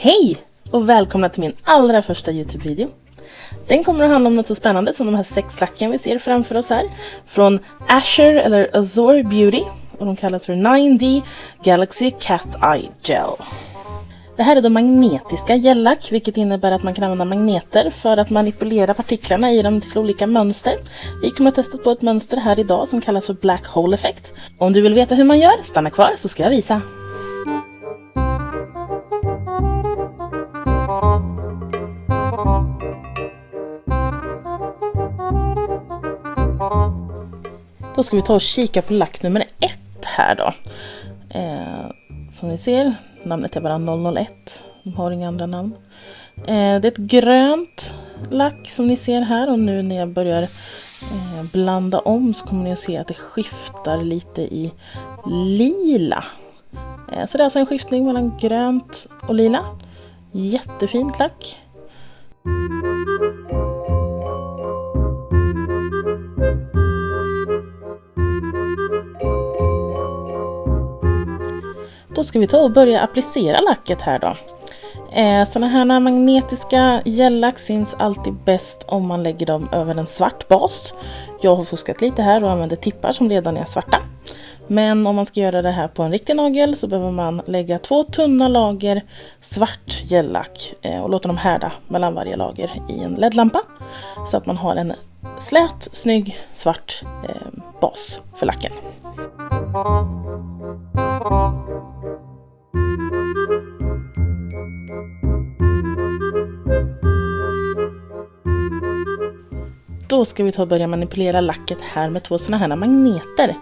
Hej och välkomna till min allra första YouTube-video. Den kommer att handla om något så spännande som de här 6 lacken vi ser framför oss här. Från Azure eller Azure Beauty och de kallas för 9D Galaxy Cat Eye Gel. Det här är då magnetiska gellack, vilket innebär att man kan använda magneter för att manipulera partiklarna i dem till olika mönster. Vi kommer att testa på ett mönster här idag som kallas för Black Hole Effect. Om du vill veta hur man gör, stanna kvar så ska jag visa. Då ska vi ta och kika på lack nummer 1 här då. Som ni ser, namnet är bara 001. De har inga andra namn. Det är ett grönt lack som ni ser här. Och nu när jag börjar blanda om så kommer ni att se att det skiftar lite i lila. Så det är alltså en skiftning mellan grönt och lila. Jättefint lack. Då ska vi ta och börja applicera lacket här då. Såna här magnetiska gellack syns alltid bäst om man lägger dem över en svart bas. Jag har fuskat lite här och använder tippar som redan är svarta. Men om man ska göra det här på en riktig nagel så behöver man lägga 2 tunna lager svart gellack och låta dem härda mellan varje lager i en LED-lampa. Så att man har en slät, snygg, svart bas för lacken. Då ska vi ta och börja manipulera lacket här med 2 såna här magneter.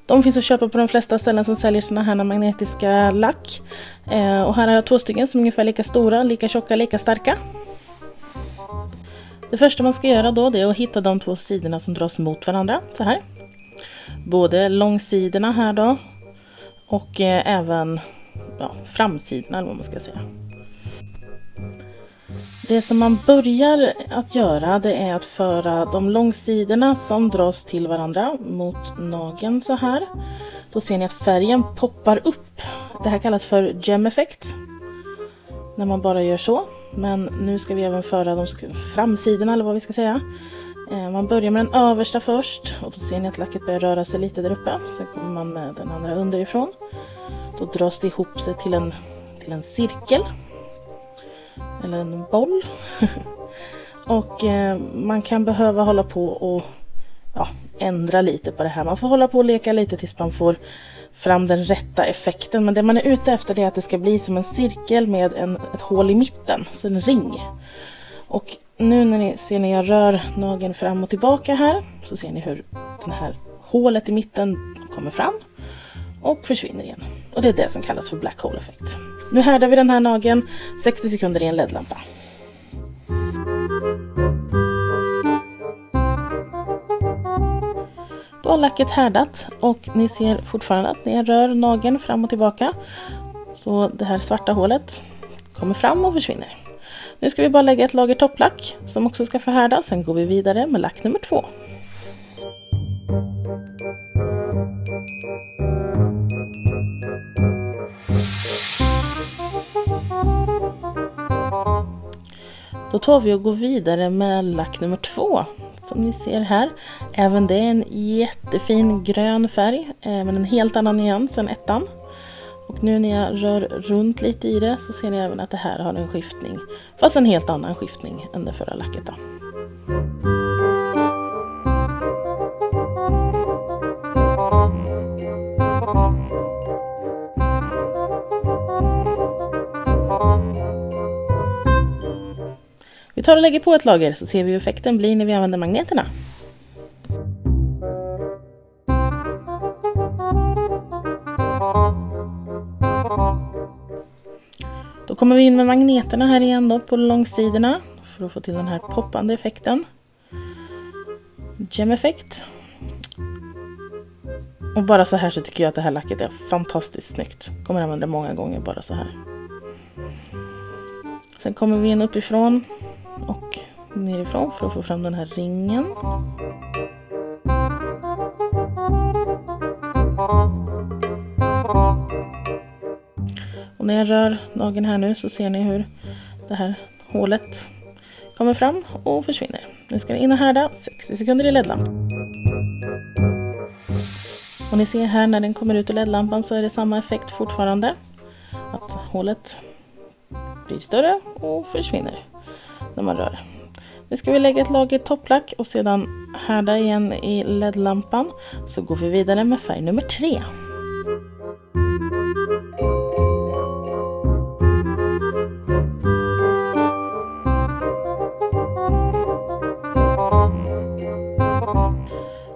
De finns att köpa på de flesta ställen som säljer såna här magnetiska lack. Och här har jag 2 stycken som är ungefär lika stora, lika tjocka, lika starka. Det första man ska göra då är att hitta de 2 sidorna som dras mot varandra, så här. Både långsidorna här då och även framsidorna eller vad man ska säga. Det som man börjar att göra det är att föra de långsidorna som dras till varandra mot nageln så här. Då ser ni att färgen poppar upp. Det här kallas för gem-effekt. När man bara gör så. Men nu ska vi även föra de framsidorna eller vad vi ska säga. Man börjar med den översta först. Och då ser ni att lacket börjar röra sig lite där uppe. Sen kommer man med den andra underifrån. Då dras det ihop sig till en cirkel. Eller en boll. Och man kan behöva hålla på och ändra lite på det här. Man får hålla på och leka lite tills man får fram den rätta effekten. Men det man är ute efter är att det ska bli som en cirkel med ett hål i mitten. Så en ring. Och nu när ni ser när jag rör nageln fram och tillbaka här. Så ser ni hur det här hålet i mitten kommer fram. Och försvinner igen. Och det är det som kallas för Black Hole Effect. Nu härdar vi den här nageln 60 sekunder i en LED-lampa. Då har lacket härdat och ni ser fortfarande att när jag rör nageln fram och tillbaka så det här svarta hålet kommer fram och försvinner. Nu ska vi bara lägga ett lager topplack som också ska förhärda. Sen går vi vidare med lack nummer 2. Då tar vi och går vidare med lack nummer 2. Som ni ser här. Även det är en jättefin grön färg. Men en helt annan nyans än 1:an. Och nu när jag rör runt lite i det så ser ni även att det här har en skiftning. Fast en helt annan skiftning än det förra lacket då. Vi tar och lägger på ett lager så ser vi hur effekten blir när vi använder magneterna. Då kommer vi in med magneterna här igen då på långsidorna för att få till den här poppande effekten. Gem-effekt. Och bara så här så tycker jag att det här lacket är fantastiskt snyggt. Kommer använda det många gånger bara så här. Sen kommer vi in uppifrån och nerifrån för att få fram den här ringen. Och när jag rör nageln här nu så ser ni hur det här hålet kommer fram och försvinner. Nu ska den in och härda 60 sekunder i LED-lampan. Och ni ser här när den kommer ut ur LED-lampan så är det samma effekt fortfarande. Att hålet blir större och försvinner när man rör. Nu ska vi lägga ett lager topplack och sedan härda igen i LED-lampan. Så går vi vidare med färg nummer 3.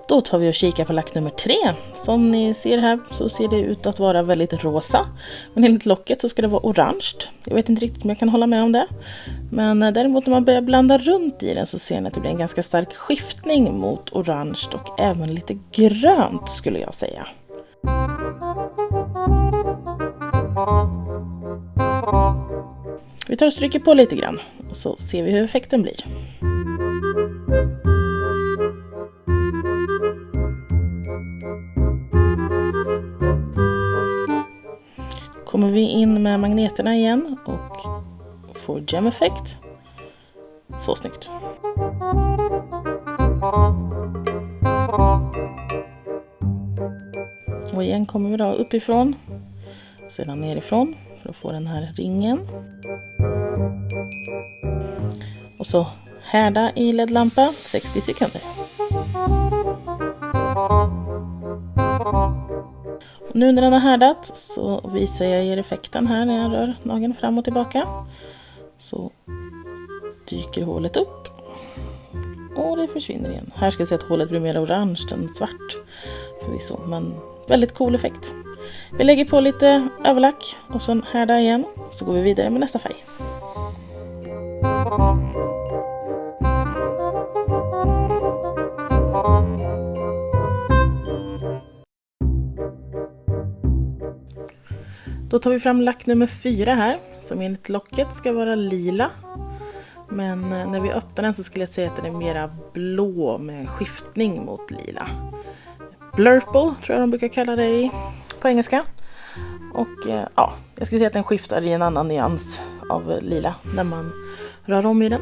Då tar vi och kikar på lack nummer 3. Som ni ser här så ser det ut att vara väldigt rosa. Men enligt locket så ska det vara orange. Jag vet inte riktigt om jag kan hålla med om det. Men däremot när man börjar blanda runt i den så ser ni att det blir en ganska stark skiftning mot orange och även lite grönt skulle jag säga. Vi tar och stryker på lite grann och så ser vi hur effekten blir. Kommer vi in med magneterna igen och får gem-effekt. Så snyggt. Och igen kommer vi då uppifrån, sedan nerifrån för att få den här ringen. Och så härda i LED-lampa 60 sekunder. Nu när den har härdat så visar jag er effekten här när jag rör nageln fram och tillbaka. Så dyker hålet upp och det försvinner igen. Här ska jag se att hålet blir mer orange än svart förvisso, men väldigt cool effekt. Vi lägger på lite överlack och sen härda igen så går vi vidare med nästa färg. Då tar vi fram lack nummer 4 här, som enligt locket ska vara lila. Men när vi öppnar den så skulle jag säga att den är mera blå med skiftning mot lila. Blurple tror jag de brukar kalla det på engelska. Och ja, jag skulle säga att den skiftar i en annan nyans av lila när man rör om i den.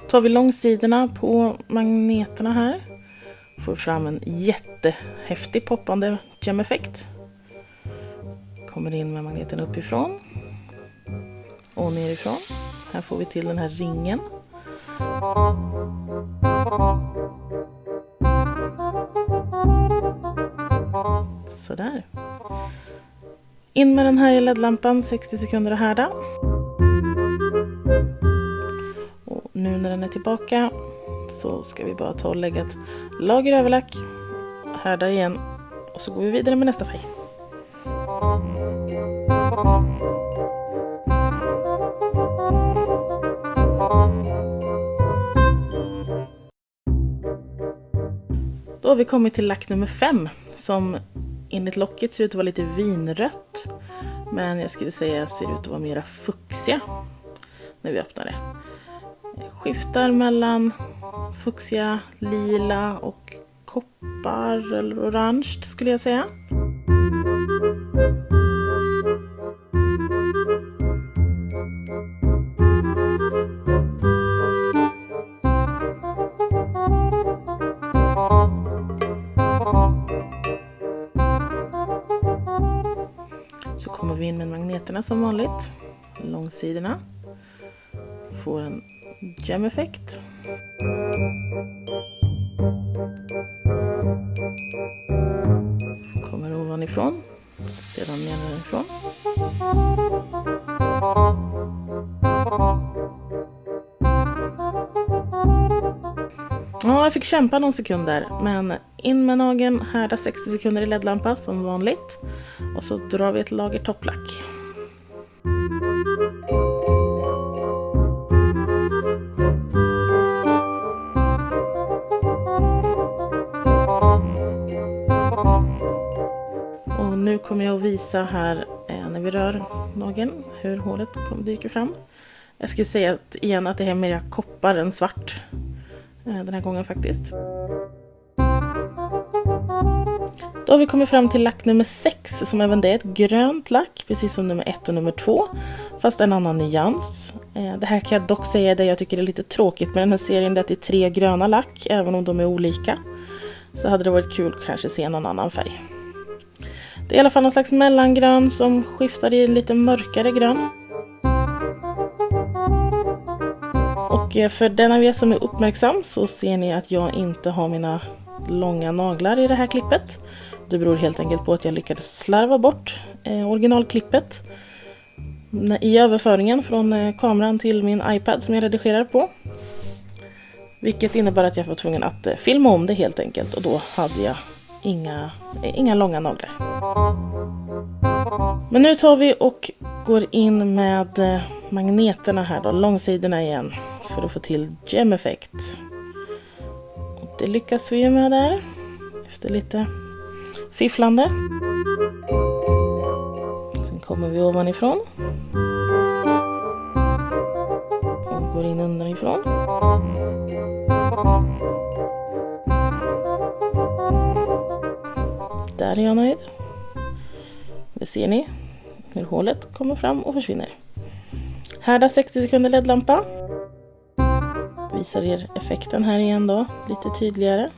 Tar vi långsidorna på magneterna här. Får fram en jättehäftig poppande gem-effekt. Kommer in med magneten uppifrån. Och nerifrån. Här får vi till den här ringen. Sådär. In med den här i LED-lampan 60 sekunder och härda. Nu när den är tillbaka så ska vi bara ta och lägga ett lager överlack, härda igen och så går vi vidare med nästa färg. Då har vi kommit till lack nummer 5 som enligt locket ser ut att vara lite vinrött, men jag skulle säga ser ut att vara mera fuchsia när vi öppnar det. Skiftar mellan fuchsia, lila och koppar eller orange skulle jag säga. Så kommer vi in med magneterna som vanligt, långsidorna. Får en gem-effekt. Kommer ovanifrån, sedan nedanifrån. Ja, jag fick kämpa någon sekund där, men in med nageln, härda 60 sekunder i LED-lampa som vanligt. Och så drar vi ett lager topplack. Och nu kommer jag att visa här när vi vi rör nageln, hur hålet dyker fram. Jag skulle säga igen att det är mer koppar än svart den här gången faktiskt. Då har vi kommit fram till lack nummer 6 som även det är ett grönt lack, precis som nummer 1 och nummer 2, fast en annan nyans. Det här kan jag dock säga det jag tycker är lite tråkigt med den här serien, det är 3 gröna lack, även om de är olika. Så hade det varit kul att kanske se någon annan färg. Det är i alla fall någon slags mellangrön som skiftar i en lite mörkare grön. Och för den av er som är uppmärksam så ser ni att jag inte har mina långa naglar i det här klippet. Det beror helt enkelt på att jag lyckades slarva bort originalklippet i överföringen från kameran till min iPad som jag redigerar på. Vilket innebär att jag var tvungen att filma om det helt enkelt, och då hade jag inga långa naglar. Men nu tar vi och går in med magneterna här då, långsidorna igen, för att få till gem-effekt. Det lyckas vi med där efter lite fifflande. Sen kommer vi ovanifrån och går in underifrån. Där är jag nöjd. Det ser ni hur hålet kommer fram och försvinner. Härda 60 sekunder LED-lampa. Visar er effekten här igen då, lite tydligare.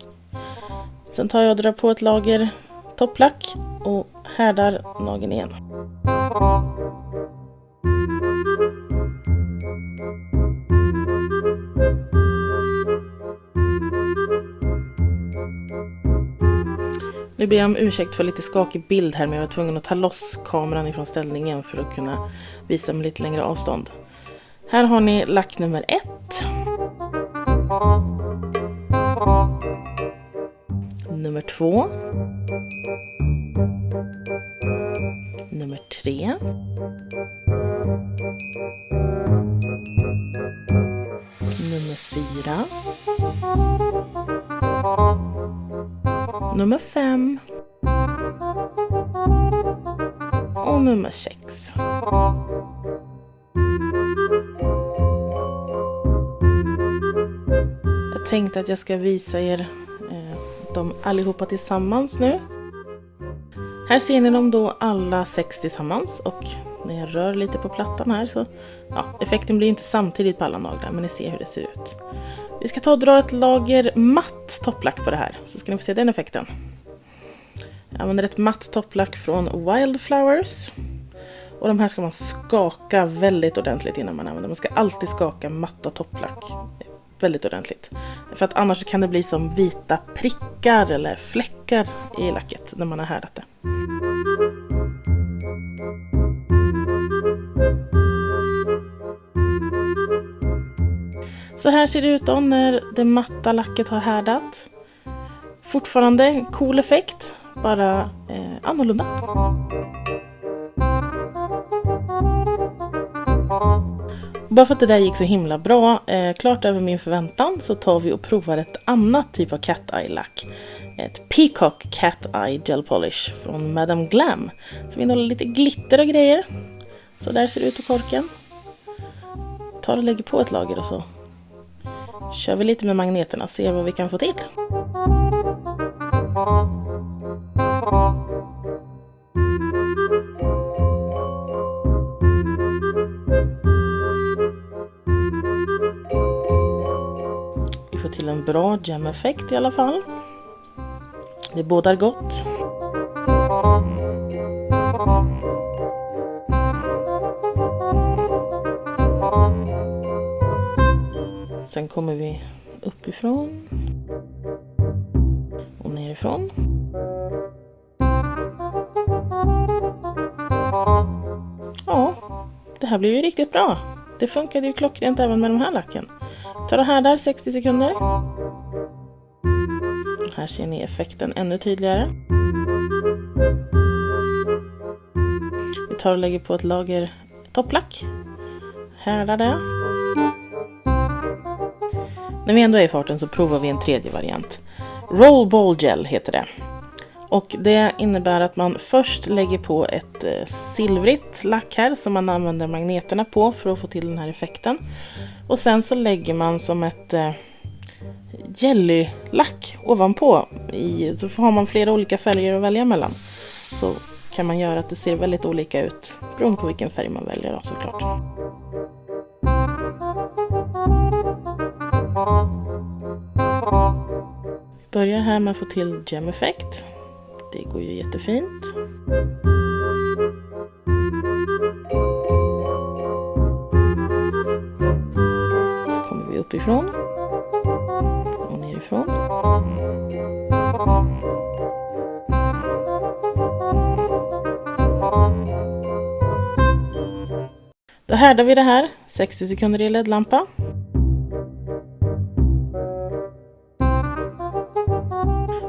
Sen tar jag och drar på ett lager topplack och härdar nageln igen. Nu ber jag om ursäkt för lite skakig bild här, men jag var tvungen att ta loss kameran ifrån ställningen för att kunna visa med lite längre avstånd. Här har ni lack nummer 1. Nummer 2. Nummer 3. Nummer 4. Nummer 5. Och nummer 6. Jag tänkte att jag ska visa er dem allihopa tillsammans nu. Här ser ni dem då alla 6 tillsammans, och när jag rör lite på plattan här så effekten blir inte samtidigt på alla naglar, men ni ser hur det ser ut. Vi ska ta och dra ett lager matt topplack på det här, så ska ni få se den effekten. Jag använder ett matt topplack från Wildflowers. Och de här ska man skaka väldigt ordentligt innan man använder. Man ska alltid skaka matta topplack väldigt ordentligt. För att annars kan det bli som vita prickar eller fläckar i lacket när man har härdat det. Så här ser det ut då när det matta lacket har härdat. Fortfarande en cool effekt, bara annorlunda. Bara för att det där gick så himla bra, klart över min förväntan, så tar vi och provar ett annat typ av cat eye lack. Ett Peacock Cat Eye Gel Polish från Madame Glam, som innehåller lite glitter och grejer. Så där ser det ut på korken. Tar och lägger på ett lager och så kör vi lite med magneterna och ser vad vi kan få till. Vi får till en bra gem-effekt i alla fall. Det bådar gott. Sen kommer vi uppifrån och nerifrån. Ja, det här blev ju riktigt bra. Det funkade ju klockrent även med de här lacken. Ta det här där 60 sekunder. Här ser ni effekten ännu tydligare. Vi tar och lägger på ett lager topplack. Härdar det. När vi ändå är i farten så provar vi en tredje variant. Roll Ball Gel heter det. Och det innebär att man först lägger på ett silvrigt lack här som man använder magneterna på för att få till den här effekten. Och sen så lägger man som ett jellylack ovanpå. Så har man flera olika färger att välja mellan. Så kan man göra att det ser väldigt olika ut beroende på vilken färg man väljer då, såklart. Vi börjar här med att få till gem-effekt. Det går ju jättefint. Så kommer vi uppifrån och nerifrån. Då härdar vi det här 60 sekunder i LED-lampa.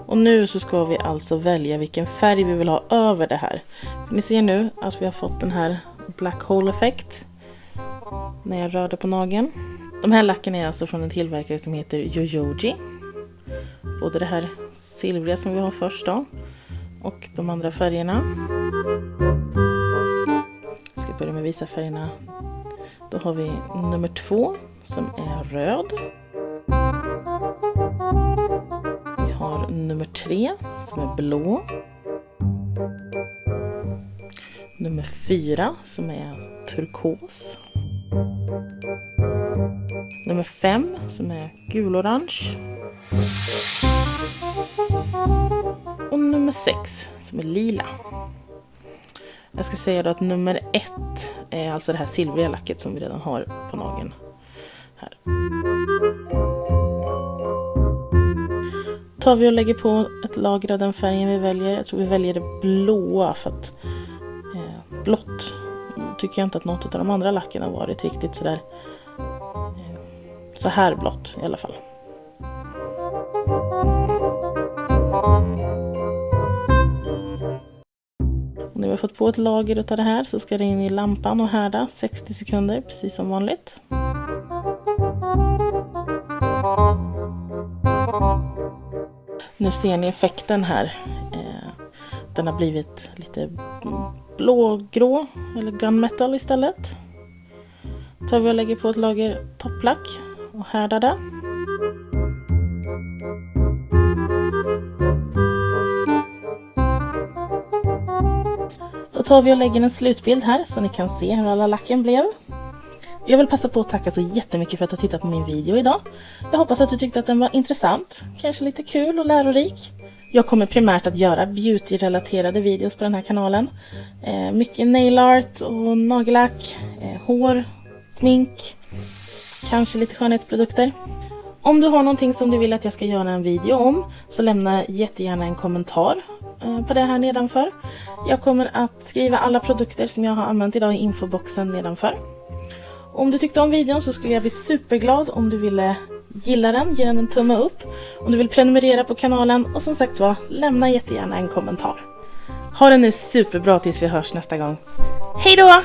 Och nu så ska vi alltså välja vilken färg vi vill ha över det här. Ni ser nu att vi har fått den här black hole-effekt när jag rörde på nageln. De här lacken är alltså från en tillverkare som heter Yoyogi. Både det här silvriga som vi har först då och de andra färgerna. Jag ska börja med att visa färgerna. Då har vi nummer 2 som är röd. Vi har nummer 3 som är blå. Nummer 4 som är turkos. Nummer 5 som är gulorange. Och nummer 6 som är lila. Jag ska säga då att nummer 1 är alltså det här silvriga lacket som vi redan har på nageln. Här. Tar vi och lägger på ett lager av den färgen vi väljer. Jag tror vi väljer det blåa för att blått tycker jag inte att något av de andra lacken har varit riktigt sådär så här blått i alla fall. Och när vi har fått på ett lager av det här så ska det in i lampan och härda 60 sekunder precis som vanligt. Nu ser ni effekten här. Den har blivit lite blågrå eller gunmetal istället. Tar vi och lägger på ett lager topplack och härdar det. Då tar vi och lägger en slutbild här så ni kan se hur alla lacken blev. Jag vill passa på att tacka så jättemycket för att du har tittat på min video idag. Jag hoppas att du tyckte att den var intressant, kanske lite kul och lärorik. Jag kommer primärt att göra beauty-relaterade videos på den här kanalen. Mycket nail art och nagellack, hår, smink, kanske lite skönhetsprodukter. Om du har någonting som du vill att jag ska göra en video om så lämna jättegärna en kommentar på det här nedanför. Jag kommer att skriva alla produkter som jag har använt idag i infoboxen nedanför. Om du tyckte om videon så skulle jag bli superglad om du ville gilla den, ge den en tumme upp. Om du vill prenumerera på kanalen och som sagt lämna jättegärna en kommentar. Ha det nu superbra tills vi hörs nästa gång. Hej då!